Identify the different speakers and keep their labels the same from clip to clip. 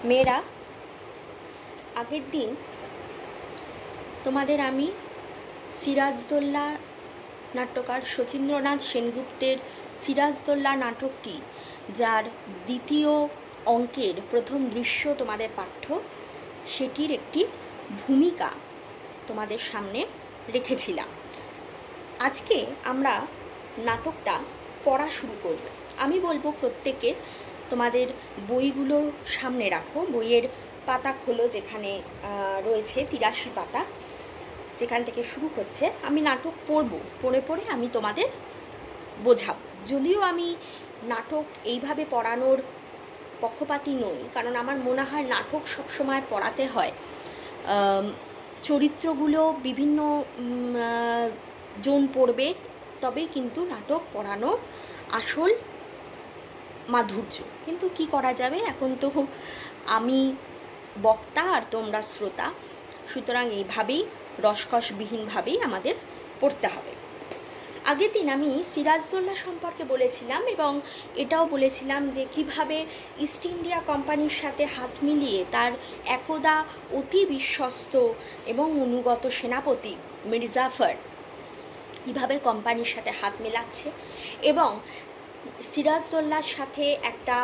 Speaker 1: মেয়েরা, আগের দিন তোমাদের আমি সিরাজদৌল্লা নাট্যকার শচীন্দ্রনাথ সেনগুপ্তের সিরাজদৌল্লা নাটকটি, যার দ্বিতীয় অঙ্কের প্রথম দৃশ্য তোমাদের পাঠ্য, সেটির একটি ভূমিকা তোমাদের সামনে রেখেছিলাম। আজকে আমরা নাটকটা পড়া শুরু করব। আমি বলবো প্রত্যেকে তোমাদের বইগুলো সামনে রাখো, বইয়ের পাতা খোলো, যেখানে রয়েছে 83 পাতা, যেখান থেকে শুরু হচ্ছে। আমি নাটক পড়ব, পড়ে পড়ে আমি তোমাদের বোঝাবো। যদিও আমি নাটক এইভাবে পড়ানোর পক্ষপাতী নই, কারণ আমার মনে হয় নাটক সবসময় পড়াতে হয় চরিত্রগুলো বিভিন্ন জন পড়বে, তবেই কিন্তু নাটক পড়ানোর আসল মাধুর্য। কিন্তু কি করা যাবে, এখন তো আমি বক্তা আর তোমরা শ্রোতা, সুতরাং এইভাবেই রসকসবিহীনভাবেই আমাদের পড়তে হবে। আগের দিন আমি সিরাজদৌল্লা সম্পর্কে বলেছিলাম এবং এটাও বলেছিলাম যে কিভাবে ইস্ট ইন্ডিয়া কোম্পানির সাথে হাত মিলিয়ে তার একদা অতি বিশ্বস্ত এবং অনুগত সেনাপতি মির্জাফর কীভাবে কোম্পানির সাথে হাত মেলাচ্ছে এবং সিরাজদৌল্লার সাথে একটা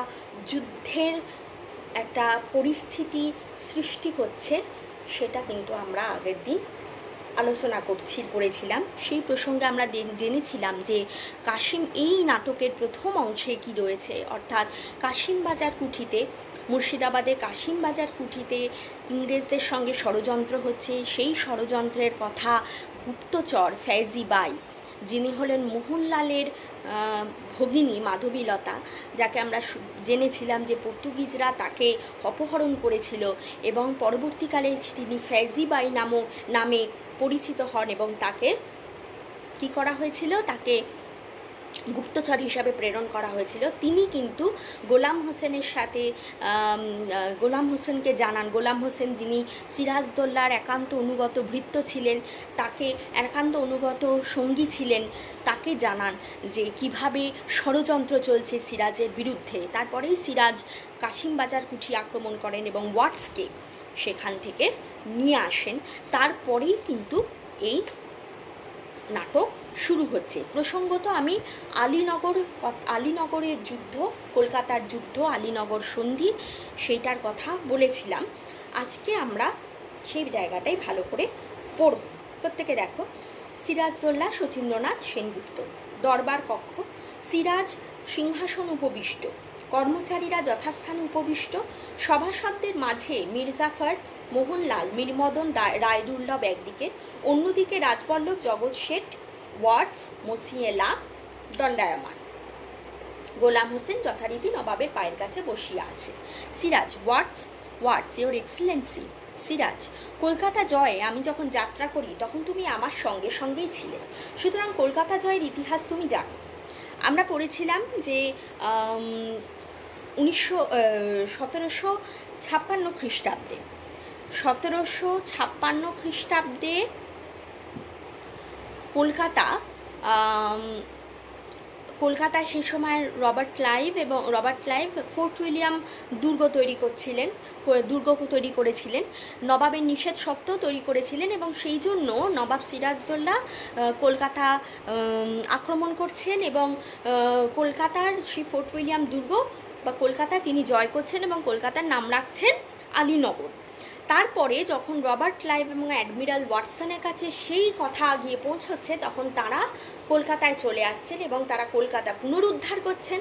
Speaker 1: যুদ্ধের একটা পরিস্থিতি সৃষ্টি হচ্ছে, সেটা কিন্তু আমরা আগের দিন আলোচনা করেছিলাম। সেই প্রসঙ্গে আমরা জেনেছিলাম যে কাশিম, এই নাটকের প্রথম অংশে কি রয়েছে, অর্থাৎ কাশিমবাজার কুঠিতে, মুর্শিদাবাদে কাশিমবাজার কুঠিতে ইংরেজদের সঙ্গে ষড়যন্ত্র হচ্ছে। সেই ষড়যন্ত্রের কথা গুপ্তচর ফেজি বাই, যিনি হলেন মোহনলালের ভগিনী মাধবীলতা, যাকে আমরা জেনেছিলাম যে পর্তুগিজরা তাকে অপহরণ করেছিল এবং পরবর্তীকালে তিনি ফেজি বাই নামে পরিচিত হন এবং তাকে কি করা হয়েছিল, তাকে গুপ্তচর হিসাবে প্রেরণ করা হয়েছিল। তিনি কিন্তু গোলাম হোসেনের সাথে গোলাম হোসেনকে জানান, গোলাম হোসেন যিনি সিরাজদৌল্লার একান্ত অনুগত ভৃত্য ছিলেন, তাকে একান্ত অনুগত সঙ্গী ছিলেন, তাকে জানান যে কিভাবে ষড়যন্ত্র চলছে সিরাজের বিরুদ্ধে। তারপরেই সিরাজ কাশিমবাজার কুঠি আক্রমণ করেন এবং ওয়াটসকে সেখান থেকে নিয়ে আসেন। তারপরেই কিন্তু এই নাটক শুরু হচ্ছে। প্রসঙ্গত আমি আলীনগরের যুদ্ধ, কলকাতার যুদ্ধ, আলীনগর সন্ধি, সেইটার কথা বলেছিলাম। আজকে আমরা সেই জায়গাটাই ভালো করে পড়ব। প্রত্যেকে দেখো, সিরাজদৌল্লা শচীন্দ্রনাথ সেনগুপ্ত। দরবার কক্ষ। সিরাজ সিংহাসন উপবিষ্ট, কর্মচারীরা যথাস্থানে উপবিষ্ট। সভাসদদের মাঝে মির্জাফর, মোহনলাল, মীরমদন রায়দুর্লভ একদিকে, অন্যদিকে রাজবল্লভ, জগৎ শেঠ, ওয়াটস, মসিয়েলা দণ্ডায়মান। গোলাম হোসেন যথারীতি নবাবের পায়ের কাছে বসিয়া আছে। সিরাজ, ওয়াটস ইওর এক্সেলেন্সি। সিরাজ, কলকাতা জয়ে আমি যখন যাত্রা করি তখন তুমি আমার সঙ্গেই ছিলে, সুতরাং কলকাতা জয়ের ইতিহাস তুমি জানো। আমরা পড়েছিলাম যে 1756 খ্রিস্টাব্দে, 1756 খ্রিস্টাব্দে কলকাতায় সেই সময় রবার্ট ক্লাইভ ফোর্ট উইলিয়াম দুর্গ তৈরি করেছিলেন, নবাবের নিষেধ সত্ত্বেও তৈরি করেছিলেন এবং সেই জন্য নবাব সিরাজদৌল্লা কলকাতা আক্রমণ করছেন এবং কলকাতার সেই ফোর্ট উইলিয়াম দুর্গ বা কলকাতা তিনি জয় করছেন এবং কলকাতার নাম রাখছেন আলীনগর। তারপরে যখন রবার্ট ক্লাইভ এবং অ্যাডমিরাল ওয়াটসনের কাছে সেই কথা গিয়ে পৌঁছচ্ছে, তখন তারা কলকাতায় চলে আসছেন এবং তারা কলকাতা পুনরুদ্ধার করছেন,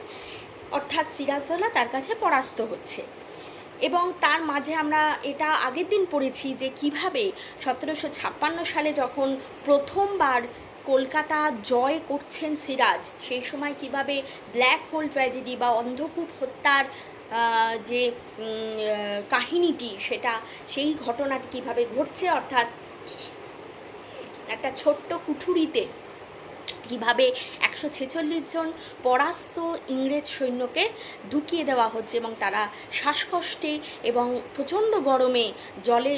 Speaker 1: অর্থাৎ সিরাজদৌল্লা তার কাছে পরাস্ত হচ্ছে। এবং তার মাঝে আমরা এটা আগের দিন পড়েছি যে কিভাবে 1756 সালে যখন প্রথমবার কলকাতা জয় করছেন সিরাজ, সেই সময় কিভাবে ব্ল্যাক হোল ট্র্যাজেডি বা অন্ধকূপ হত্যার যে কাহিনীটি, সেই ঘটনাটি কিভাবে ঘটছে, অর্থাৎ একটা ছোট্ট কুঠুরিতে কিভাবে 146 জন পরাস্ত ইংরেজ সৈন্যকে ঢুকিয়ে দেওয়া হচ্ছে এবং তারা শ্বাসকষ্টে এবং প্রচণ্ড গরমে, জলে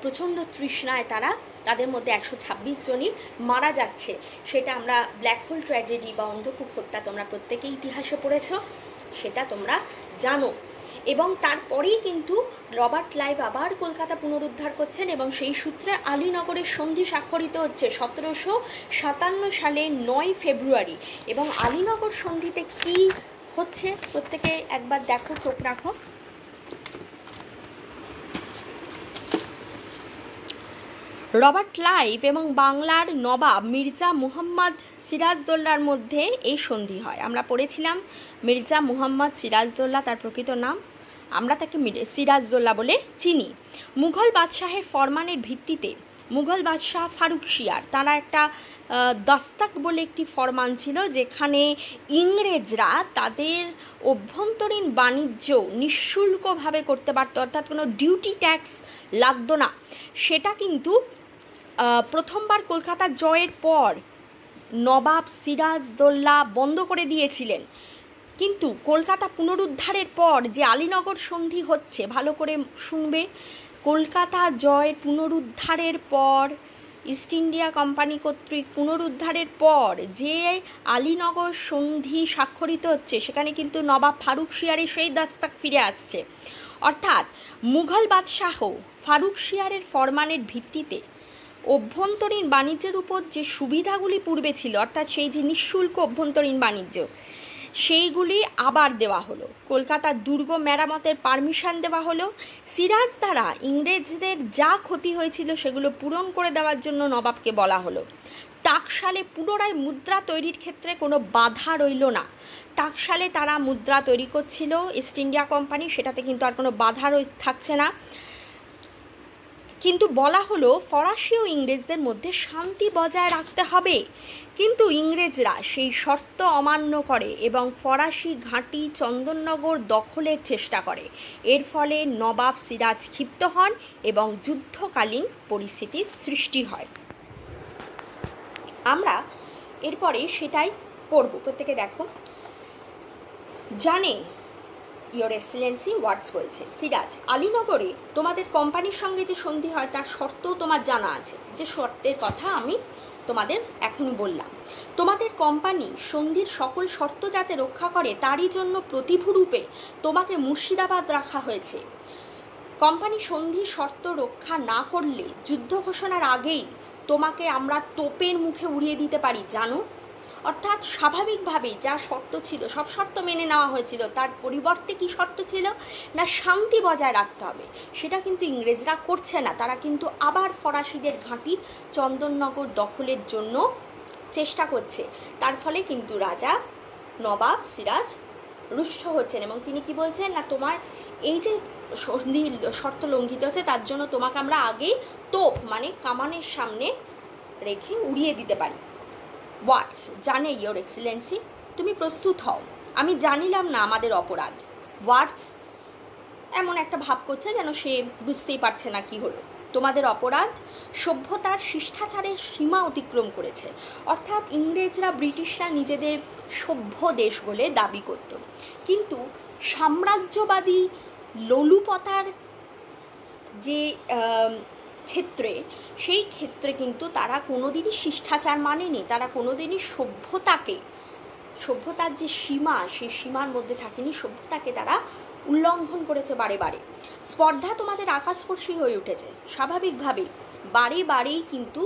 Speaker 1: প্রচণ্ড তৃষ্ণায় তাদের মধ্যে 126 জনই মারা যাচ্ছে। সেটা আমরা ব্ল্যাক হোল ট্র্যাজেডি বা অন্ধকূপ হত্যা, তোমরা প্রত্যেকেই ইতিহাসে পড়েছ, সেটা তোমরা জানো। এবং তারপরেই কিন্তু রবার্ট ক্লাইভ আবার কলকাতা পুনরুদ্ধার করছেন এবং সেই সূত্রে আলীনগরের সন্ধি স্বাক্ষরিত হচ্ছে 1757 সালের 9 ফেব্রুয়ারি। এবং আলীনগর সন্ধিতে কি হচ্ছে প্রত্যেকে একবার দেখো, চোখ রাখো। রবার্ট ক্লাইভ এবং বাংলার নবাব মির্জা মুহাম্মদ সিরাজদৌল্লার মধ্যে এই সন্ধি হয়। আমরা পড়েছিলাম মির্জা মুহাম্মদ সিরাজদৌল্লা তার প্রকৃত নাম, আমরা তাকে সিরাজদৌল্লা বলে চিনি। মুঘল বাদশাহের ফরমানের ভিত্তিতে মুঘল বাদশাহ ফারুকশিয়ার তারা একটা দস্তক বলে একটি ফরমান ছিল, যেখানে ইংরেজরা তাদের অভ্যন্তরীণ বাণিজ্য নিঃশুল্কভাবে করতে পারত, অর্থাৎ কোনো ডিউটি ট্যাক্স লাগতো না। সেটা কিন্তু প্রথমবার কলকাতা জয়ের পর নবাব সিরাজদৌল্লা বন্ধ করে দিয়েছিলেন। কিন্তু কলকাতা পুনরুদ্ধারের পর যে আলীনগর সন্ধি হচ্ছে, ভালো করে শুনবে, কলকাতা জয়ের পুনরুদ্ধারের পর, ইস্ট ইন্ডিয়া কোম্পানি কর্তৃক পুনরুদ্ধারের পর যে আলীনগর সন্ধি স্বাক্ষরিত হচ্ছে, সেখানে কিন্তু নবাব ফারুকশিয়ারের সেই দস্তক ফিরে আসছে। অর্থাৎ মুঘল বাদশাহ ফারুকশিয়ারের ফরমানের ভিত্তিতে অভ্যন্তরীণ বাণিজ্যের উপর যে সুবিধাগুলি পূর্বে ছিল, অর্থাৎ সেই যে নিঃশুল্ক অভ্যন্তরীণ বাণিজ্য, সেইগুলি আবার দেওয়া হলো। কলকাতার দুর্গ মেরামতের পারমিশন দেওয়া হলো। সিরাজ দ্বারা ইংরেজদের যা ক্ষতি হয়েছিল সেগুলো পূরণ করে দেওয়ার জন্য নবাবকে বলা হলো। টাকশালে পুনরায় মুদ্রা তৈরির ক্ষেত্রে কোনো বাধা রইল না। টাকশালে তারা মুদ্রা তৈরি করছিল ইস্ট ইন্ডিয়া কোম্পানি, সেটাতে কিন্তু আর কোনো বাধা থাকছে না। কিন্তু বলা হলো ফরাসি ও ইংরেজদের মধ্যে শান্তি বজায় রাখতে হবে। কিন্তু ইংরেজরা সেই শর্ত অমান্য করে এবং ফরাসি ঘাঁটি চন্দননগর দখলের চেষ্টা করে। এর ফলে নবাব সিরাজ ক্ষিপ্ত হন এবং যুদ্ধকালীন পরিস্থিতির সৃষ্টি হয়। আমরা এরপরে সেটাই পড়ব, প্রত্যেকে দেখো। জানে ইয়োর এক্সেলেন্সি ওয়ার্ডস বলছে, সিরাজ, আলীনগরে তোমাদের কোম্পানির সঙ্গে যে সন্ধি হয় তার শর্তও তোমার জানা আছে, যে শর্তের কথা আমি তোমাদের এখনই বললাম। তোমাদের কোম্পানি সন্ধির সকল শর্ত যাতে রক্ষা করে তারই জন্য প্রতিভূরূপে তোমাকে মুর্শিদাবাদ রাখা হয়েছে। কোম্পানি সন্ধির শর্ত রক্ষা না করলে যুদ্ধ ঘোষণার আগেই তোমাকে আমরা তোপের মুখে উড়িয়ে দিতে পারি, জানো। অর্থাৎ স্বাভাবিকভাবেই যা শর্ত ছিল সব শর্ত মেনে নেওয়া হয়েছিল, তার পরিবর্তে কি শর্ত ছিল না, শান্তি বজায় রাখতে হবে। সেটা কিন্তু ইংরেজরা করছে না, তারা কিন্তু আবার ফরাসিদের ঘাঁটি চন্দননগর দখলের জন্য চেষ্টা করছে। তার ফলে কিন্তু রাজা নবাব সিরাজ রুষ্ট হচ্ছেন এবং তিনি কি বলছেন না, তোমার এই যে সন্ধি শর্ত লঙ্ঘিত হচ্ছে তার জন্য তোমাকে আমরা আগেই তোপ মানে কামানের সামনে রেখে উড়িয়ে দিতে পারি। ওয়ার্ডস, জানে ইয়োর এক্সেলেন্সি, তুমি প্রস্তুত হও, আমি জানিলাম না আমাদের অপরাধ। ওয়ার্ডস এমন একটা ভাব করছে যেন সে বুঝতেই পারছে না কি হলো। তোমাদের অপরাধ সভ্যতার শিষ্টাচারের সীমা অতিক্রম করেছে। অর্থাৎ ইংরেজরা ব্রিটিশরা নিজেদের সভ্য দেশ বলে দাবি করত, কিন্তু সাম্রাজ্যবাদী লোলুপতার যে ক্ষেত্রে, সেই ক্ষেত্রে কিন্তু তারা কোনোদিনই শিষ্টাচার মানেনি, তারা কোনোদিনই সভ্যতার যে সীমা, সেই সীমার মধ্যে থাকেনি, সভ্যতাকে তারা উল্লঙ্ঘন করেছে বারে বারে। স্পর্ধা তোমাদের আকাশস্পর্শী হয়ে উঠেছে। স্বাভাবিকভাবেই বারে বারেই কিন্তু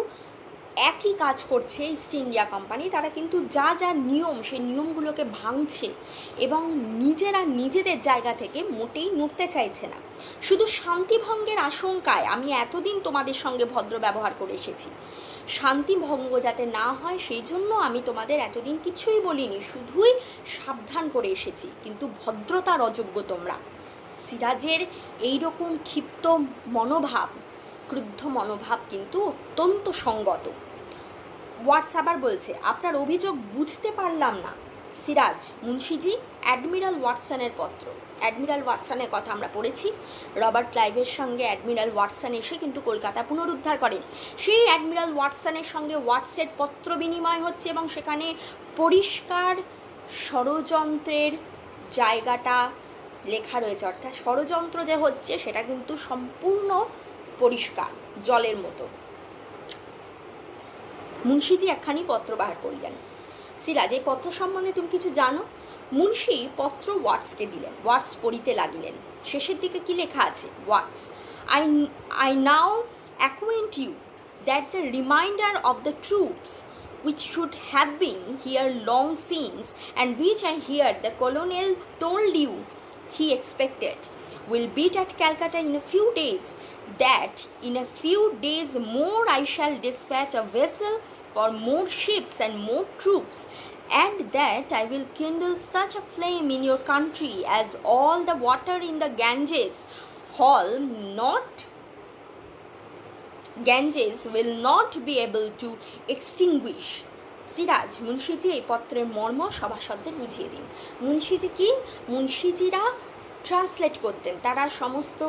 Speaker 1: একই কাজ করছে ইস্ট ইন্ডিয়া কোম্পানি, তারা কিন্তু যা যা নিয়ম সেই নিয়মগুলোকে ভাঙছে এবং নিজেরা নিজেদের জায়গা থেকে মোটেই নড়তে চাইছে না। শুধু শান্তিভঙ্গের আশঙ্কায় আমি এতদিন তোমাদের সঙ্গে ভদ্র ব্যবহার করে এসেছি, শান্তিভঙ্গ যাতে না হয় সেই জন্য আমি তোমাদের এতদিন কিছুই বলিনি, শুধুই সাবধান করে এসেছি, কিন্তু ভদ্রতার অযোগ্য তোমরা। সিরাজের এইরকম ক্ষিপ্ত মনোভাব, ক্রুদ্ধ মনোভাব কিন্তু অত্যন্ত সঙ্গত। ওয়াটস আবার বলছে, আপনার অভিযোগ বুঝতে পারলাম না সিরাজ মুন্সিজি। অ্যাডমিরাল ওয়াটসনের পত্র, অ্যাডমিরাল ওয়াটসনের কথা আমরা পড়েছি। রবার্ট ক্লাইভের সঙ্গে অ্যাডমিরাল ওয়াটসন এসে কিন্তু কলকাতা পুনরুদ্ধার করে। সেই অ্যাডমিরাল ওয়াটসনের সঙ্গে ওয়াটসের পত্র বিনিময় হচ্ছে এবং সেখানে পরিষ্কার ষড়যন্ত্রের জায়গাটা লেখা রয়েছে। অর্থাৎ ষড়যন্ত্র যে হচ্ছে সেটা কিন্তু সম্পূর্ণ পরিষ্কার জলের মতো। মুন্সিজি একখানি পত্র বাহার করলেন। সিরাজ, এই পত্র সম্বন্ধে তুমি কিছু জানো? মুন্সি পত্র ওয়াটসকে দিলেন, ওয়াটস পড়িতে লাগিলেন। শেষের দিকে কি লেখা আছে? ওয়াটস, I now acquaint you that the remainder of the troops which should have been here long since, and which I hear the colonel told you he expected, will beat at Calcutta in a few days, that in a few days more I shall dispatch a vessel for more ships and more troops, and that I will kindle such a flame in your country as all the water in the Ganges will not be able to extinguish. Siraj, মুন্সিজি এই পত্রের মর্ম সভাসদদের বুঝিয়ে দিন। মুন্সিজি কি? মুন্সিজিরা translate করতেন, তারা সমস্ত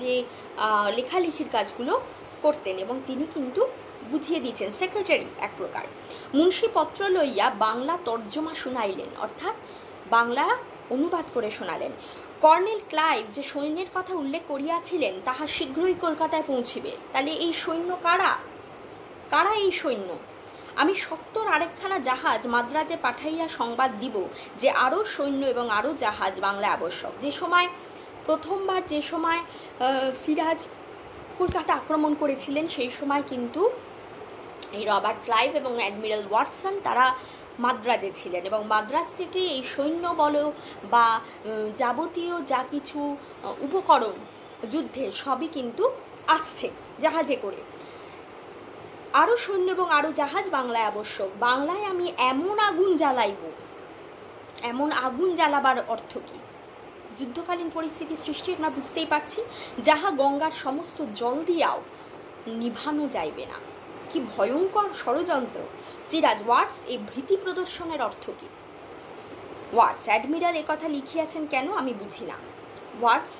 Speaker 1: যে লেখালেখির কাজগুলো করতেন এবং তিনি কিন্তু বুঝিয়ে দিয়েছেন, সেক্রেটারি এক প্রকার। মুন্সি পত্র লইয়া বাংলা তর্জমা শুনাইলেন, অর্থাৎ বাংলা অনুবাদ করে শোনালেন। কর্নেল ক্লাইভ যে সৈন্যের কথা উল্লেখ করিয়াছিলেন তাহা শীঘ্রই কলকাতায় পৌঁছিবে। তাহলে এই সৈন্য কারা? কারা এই সৈন্য? আমি 70 আরেকখানা জাহাজ মাদ্রাজে পাঠাইয়া সংবাদ দিব যে আরও সৈন্য এবং আরও জাহাজ বাংলায় আবশ্যক। যে সময় প্রথমবার যে সময় সিরাজ কলকাতা আক্রমণ করেছিলেন সেই সময় কিন্তু এই রবার্ট ক্লাইভ এবং অ্যাডমিরাল ওয়াটসন তারা মাদ্রাজে ছিলেন এবং মাদ্রাজ থেকে এই সৈন্য বলো বা যাবতীয় যা কিছু উপকরণ যুদ্ধের সবই কিন্তু আসছে জাহাজে করে। আরও সৈন্য এবং আরও জাহাজ বাংলায় আবশ্যক। বাংলায় আমি এমন আগুন জ্বালাইব, এমন আগুন জ্বালাবার অর্থ কী? যুদ্ধকালীন পরিস্থিতি সৃষ্টি আমরা বুঝতেই পারছি, যাহা গঙ্গার সমস্ত জল দিয়াও নিভানো যাইবে না। কি ভয়ঙ্কর ষড়যন্ত্র! সিরাজ, ওয়াটস এই ভীতি প্রদর্শনের অর্থ কী? ওয়াটস, অ্যাডমিরাল একথা লিখিয়াছেন কেন আমি বুঝি না। ওয়াটস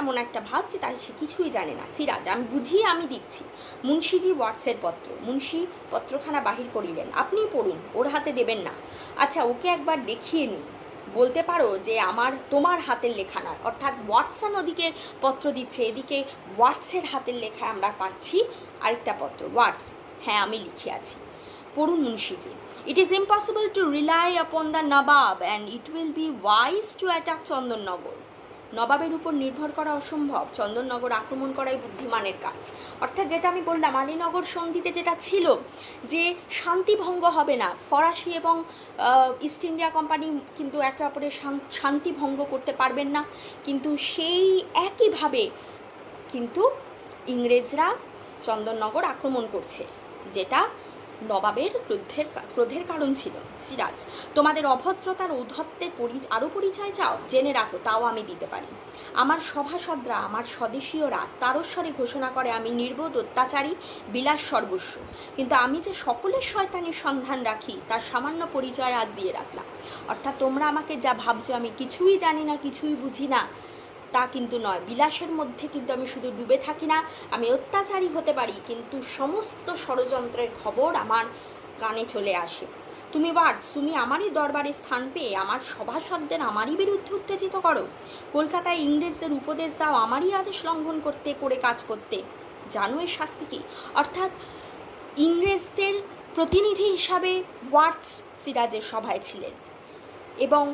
Speaker 1: এমন একটা ভাব যে তাই সে কিছুই জানে না। সিরাজ, আমি বুঝিয়ে আমি দিচ্ছি। মুন্সিজি ওয়াটসের পত্র। মুন্সি পত্রখানা বাহির করিলেন। আপনিই পড়ুন, ওর হাতে দেবেন না। আচ্ছা, ওকে একবার দেখিয়ে নিই, বলতে পারো যে তোমার হাতের লেখা নয়। অর্থাৎ ওয়াটসন ওদিকে পত্র দিচ্ছে, এদিকে ওয়াটসের হাতের লেখা আমরা পাচ্ছি আরেকটা পত্র। ওয়াটস, হ্যাঁ আমি লিখিয়াছি, পড়ুন Munshiji. It is impossible to rely upon the nawab and it will be wise to attack Chandannagar. নবাবের উপর নির্ভর করা অসম্ভব, চন্দননগর আক্রমণ করাই বুদ্ধিমানের কাজ। অর্থাৎ যেটা আমি বললাম আলীনগর সন্ধিতে যেটা ছিল যে শান্তিভঙ্গ হবে না, ফরাসি এবং ইস্ট ইন্ডিয়া কোম্পানি কিন্তু একে অপরের শান্তিভঙ্গ করতে পারবেন না, কিন্তু সেই একইভাবে কিন্তু ইংরেজরা চন্দননগর আক্রমণ করছে, যেটা নবাবের ক্রোধের কারণ ছিল। সিরাজ, তোমাদের অভদ্রতার ঔদ্ধত্যের আরও পরিচয় চাও? জেনে রাখো, তাও আমি দিতে পারি। আমার সভাসদরা, আমার স্বদেশীয়রা তারস্বরে ঘোষণা করে আমি নির্বোধ, অত্যাচারী, বিলাস সর্বস্ব, কিন্তু আমি যে সকলের শয়তানির সন্ধান রাখি তার সামান্য পরিচয় আজ দিয়ে রাখলাম। অর্থাৎ তোমরা আমাকে যা ভাবছো আমি কিছুই জানি না, কিছুই বুঝি না, তা কিন্তু নয়। বিলাসের মধ্যে কিন্তু আমি শুধু ডুবে থাকি না, আমি অত্যাচারী হতে পারি, কিন্তু সমস্ত ষড়যন্ত্রের খবর আমার কানে চলে আসে। তুমি ওয়াটস, তুমি আমারই দরবারে স্থান পেয়ে আমার সভাসদদের আমারই বিরুদ্ধে উত্তেজিত করো। কলকাতায় ইংরেজদের উপদেশ দাও আমারই আদেশ লঙ্ঘন করে কাজ করতে। জানো এর শাস্তি কী? অর্থাৎ ইংরেজদের প্রতিনিধি হিসাবে ওয়াটস সিরাজের সভায় ছিলেন এবং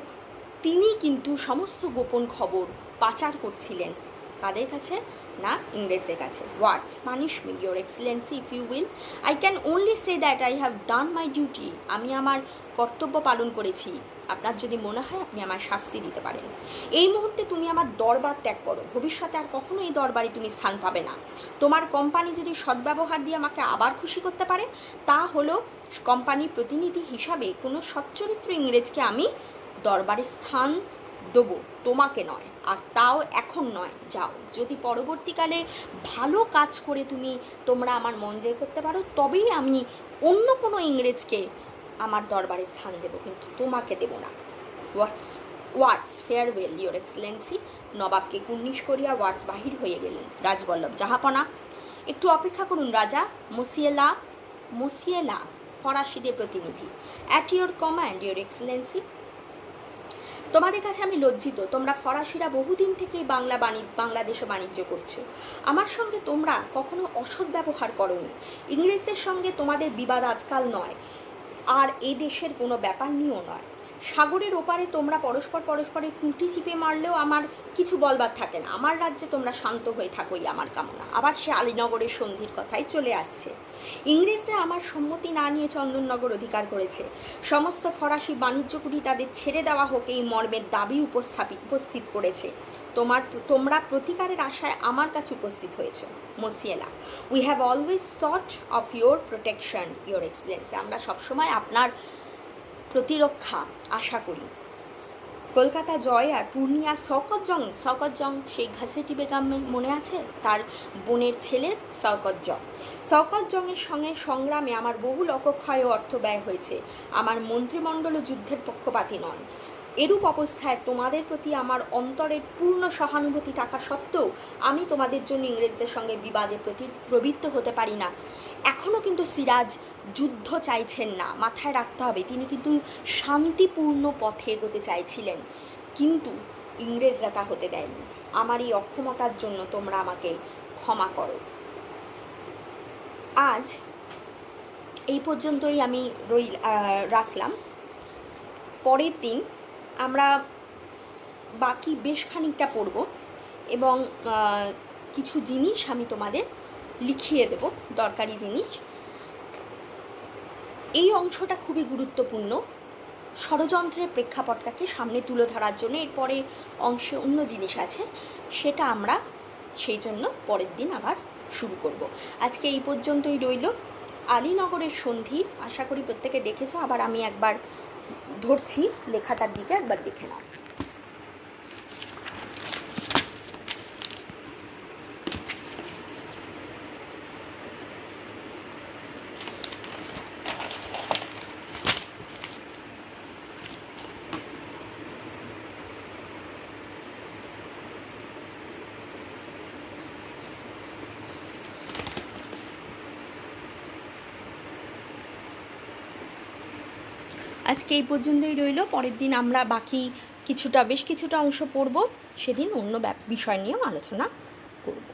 Speaker 1: তিনি কিন্তু সমস্ত গোপন খবর পাচার করছিলেন। কাদের কাছে? না, ইংরেজদের কাছে। Watts, punish me your excellency if you will, I can only say that I have done my duty. আমি আমার কর্তব্য পালন করেছি। আপনার যদি মনে হয় আপনি আমার শাস্তি দিতে পারেন। এই মুহূর্তে তুমি আমার দরবার ত্যাগ করো, ভবিষ্যতে আর কখনো এই দরবারে তুমি স্থান পাবে না। তোমার কোম্পানি যদি সদ্ব্যবহার দিয়ে আমাকে আবার খুশি করতে পারে, তা হলো কোম্পানির প্রতিনিধি হিসাবে কোনো সচ্চরিত্র ইংরেজকে আমি দরবারে স্থান দেবো, তোমাকে নয়, আর তাও এখন নয়। যাও, যদি পরবর্তীকালে ভালো কাজ করে তোমরা আমার মন জয় করতে পারো, তবেই আমি অন্য কোনো ইংরেজকে আমার দরবারে স্থান দেব, কিন্তু তোমাকে দেব না। ওয়াটস, ফেয়ারওয়েল ইয়োর এক্সেলেন্সি। নবাবকে কুর্নিশ করিয়া ওয়াটস বাহির হয়ে গেলেন। রাজবল্লভ, জাহাপনা, একটু অপেক্ষা করুন রাজা। মোসিয়েলা ফরাসিদের প্রতিনিধি। At your command your Excellency. তোমাদের কাছে আমি লজ্জিত, তোমরা ফরাসিরা বহুদিন থেকেই বাংলাদেশে বাণিজ্য করছো। আমার সঙ্গে তোমরা কখনো অসৎ ব্যবহার করোনি। ইংরেজদের সঙ্গে তোমাদের বিবাদ আজকাল নয়, আর এ দেশের কোনো ব্যাপার নিয়েও নয়। সাগরের ওপারে তোমরা পরস্পরের টুটি চিপে মারলেও আমার কিছু বলবার থাকে না। আমার রাজ্যে তোমরা শান্ত হয়ে থাকোই আমার কামনা। আবার সে আলীনগরের সন্ধির কথাই চলে আসছে। ইংরেজরা আমার সম্মতি না নিয়ে চন্দননগর অধিকার করেছে। সমস্ত ফরাসি বাণিজ্যকুটি তাদের ছেড়ে দেওয়া হোক এই মর্মের দাবি উপস্থিত করেছে। তোমরা প্রতিকারের আশায় আমার কাছে উপস্থিত হয়েছ। Monsieur Law, we have always sought of your protection your excellency. আমরা সবসময় আপনার প্রতিরক্ষা আশা করি। কলকাতা জয় আর পূর্ণিয়া শওকত জং সেই ঘাসেটি বেগম মনে আছে? তার বোনের ছেলে শওকত জংয়ের সঙ্গে সংগ্রামে আমার বহু লোকক্ষয় ও অর্থ ব্যয় হয়েছে। আমার মন্ত্রিমণ্ডলও যুদ্ধের পক্ষপাতী নন। এরূপ অবস্থায় তোমাদের প্রতি আমার অন্তরের পূর্ণ সহানুভূতি থাকা সত্ত্বেও আমি তোমাদের জন্য ইংরেজদের সঙ্গে বিবাদে প্রবৃত্ত হতে পারি না। এখনও কিন্তু সিরাজ যুদ্ধ চাইছেন না, মাথায় রাখতে হবে। তিনি কিন্তু শান্তিপূর্ণ পথে এগোতে চাইছিলেন, কিন্তু ইংরেজরা তা হতে দেয়নি। আমার এই অক্ষমতার জন্য তোমরা আমাকে ক্ষমা করো। আজ এই পর্যন্তই আমি রাখলাম। পরের দিন আমরা বাকি বেশ খানিকটা পড়ব এবং কিছু জিনিস আমি তোমাদের লিখিয়ে দেব, দরকারি জিনিস। এই অংশটা খুবই গুরুত্বপূর্ণ ষড়যন্ত্রের প্রেক্ষাপটটাকে সামনে তুলে ধরার জন্য। এরপরে অংশে অন্য জিনিস আছে, সেটা আমরা সেই জন্য পরের দিন আবার শুরু করব। আজকে এই পর্যন্তই রইল। আলীনগরের সন্ধি আশা করি প্রত্যেকে দেখেছো। আবার আমি একবার ধরছি লেখাটার দিকে, একবার দেখে নাও। আজকে এই পর্যন্তই রইল। পরের দিন আমরা বাকি বেশ কিছুটা অংশ পড়ব। সেদিন অন্য বিষয় নিয়েও আলোচনা করব।